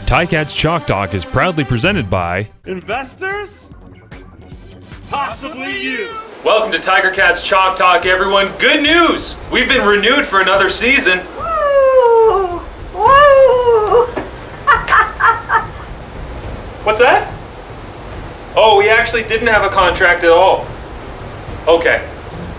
Ticats Chalk Talk is proudly presented by Investors? Possibly you! Welcome to Ticats Chalk Talk, everyone. Good news! We've been renewed for another season. Woo! Woo! What's that? Oh, we actually didn't have a contract at all. Okay.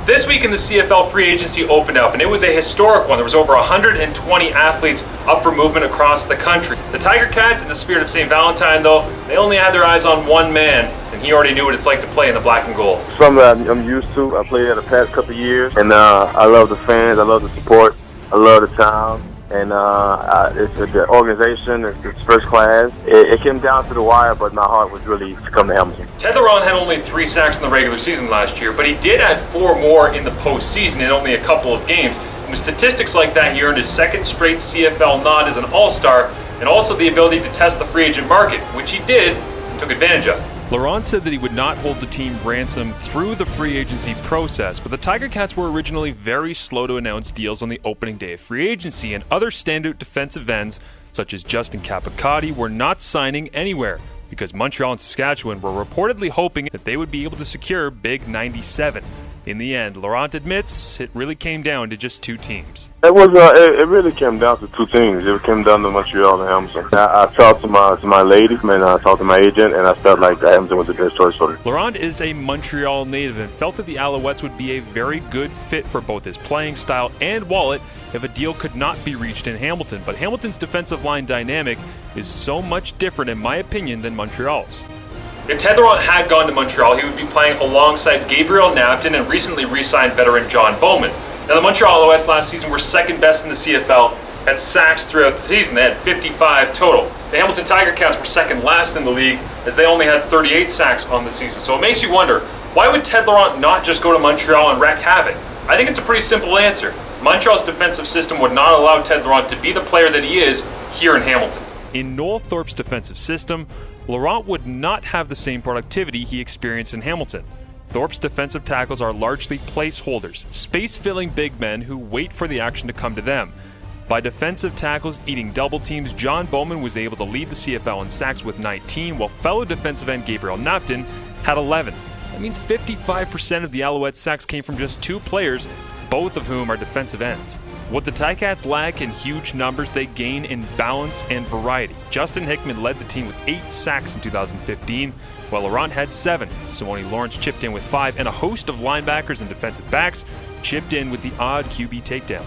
This week in the CFL free agency opened up, and it was a historic one. There was over 120 athletes up for movement across the country. The Tiger Cats, in the spirit of St. Valentine, though, they only had their eyes on one man, and he already knew what it's like to play in the black and gold. Something that I'm used to. I played in the past couple of years, and I love the fans. I love the support. I love the town. And the organization, it's first class. It came down to the wire, but my heart was really to come to Hamilton. Ted Laurent had only 3 sacks in the regular season last year, but he did add 4 more in the postseason in only a couple of games. And with statistics like that, he earned his 2nd straight CFL nod as an all-star, and also the ability to test the free agent market, which he did and took advantage of. Laurent said that he would not hold the team ransom through the free agency process, but the Tiger Cats were originally very slow to announce deals on the opening day of free agency, and other standout defensive ends, such as Justin Capicati, were not signing anywhere because Montreal and Saskatchewan were reportedly hoping that they would be able to secure Big 97. In the end, Laurent admits it really came down to just 2 teams. It really came down to 2 teams. It came down to Montreal and Hamilton. I talked to my lady, and I talked to my agent, and I felt like Hamilton was the best choice for me. Laurent is a Montreal native and felt that the Alouettes would be a very good fit for both his playing style and wallet if a deal could not be reached in Hamilton. But Hamilton's defensive line dynamic is so much different, in my opinion, than Montreal's. If Ted Laurent had gone to Montreal, he would be playing alongside Gabriel Napton and recently re-signed veteran John Bowman. Now, the Montreal Alouettes last season were 2nd best in the CFL at sacks throughout the season. They had 55 total. The Hamilton Tiger Cats were 2nd last in the league as they only had 38 sacks on the season. So it makes you wonder, why would Ted Laurent not just go to Montreal and wreak havoc? I think it's a pretty simple answer. Montreal's defensive system would not allow Ted Laurent to be the player that he is here in Hamilton. In Noel Thorpe's defensive system, Laurent would not have the same productivity he experienced in Hamilton. Thorpe's defensive tackles are largely placeholders, space-filling big men who wait for the action to come to them. By defensive tackles eating double teams, John Bowman was able to lead the CFL in sacks with 19, while fellow defensive end Gabriel Napton had 11. That means 55% of the Alouettes' sacks came from just 2 players, both of whom are defensive ends. What the Ticats lack in huge numbers, they gain in balance and variety. Justin Hickman led the team with 8 sacks in 2015, while Laurent had 7. Simone Lawrence chipped in with 5, and a host of linebackers and defensive backs chipped in with the odd QB takedown.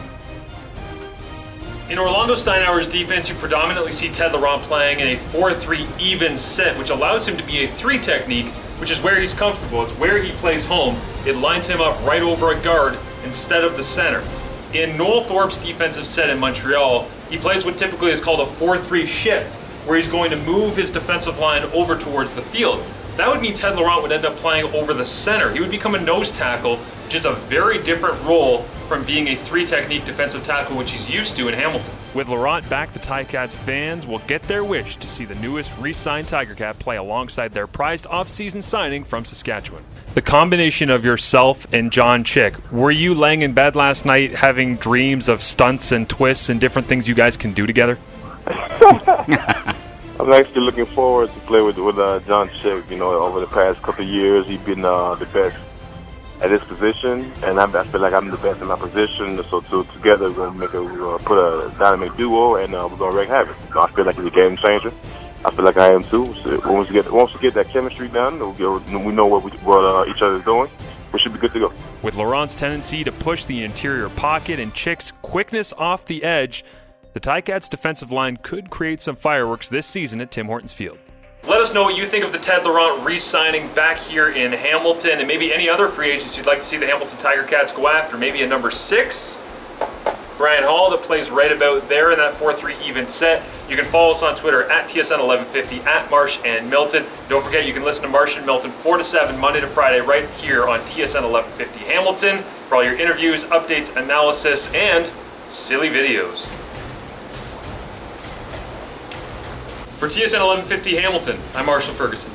In Orlando Steinauer's defense, you predominantly see Ted Laurent playing in a 4-3 even set, which allows him to be a 3 technique, which is where he's comfortable. It's where he plays home. It lines him up right over a guard instead of the center. In Noel Thorpe's defensive set in Montreal, he plays what typically is called a 4-3 shift, where he's going to move his defensive line over towards the field. That would mean Ted Laurent would end up playing over the center. He would become a nose tackle, which is a very different role from being a 3 technique defensive tackle, which he's used to in Hamilton. With Laurent back, the Ticats fans will get their wish to see the newest re-signed Tiger Cat play alongside their prized off-season signing from Saskatchewan. The combination of yourself and John Chick, were you laying in bed last night having dreams of stunts and twists and different things you guys can do together? I'm actually looking forward to play with John Chick. You know, over the past couple of years, he's been the best at his position, and I feel like I'm the best in my position. So together we're gonna put a dynamic duo, and we're gonna wreak havoc. I feel like he's a game changer. I feel like I am too. So once we get that chemistry done, we know what each other is doing. We should be good to go. With Laurent's tendency to push the interior pocket and Chick's quickness off the edge, the Ticats' defensive line could create some fireworks this season at Tim Hortons Field. Let us know what you think of the Ted Laurent re-signing back here in Hamilton, and maybe any other free agents you'd like to see the Hamilton Tiger Cats go after. Maybe a number 6, Brian Hall, that plays right about there in that 4-3 even set. You can follow us on Twitter at TSN1150, at Marsh and Milton. Don't forget, you can listen to Marsh and Milton 4 to 7, Monday to Friday, right here on TSN 1150 Hamilton for all your interviews, updates, analysis, and silly videos. For TSN 1150 Hamilton, I'm Marshall Ferguson.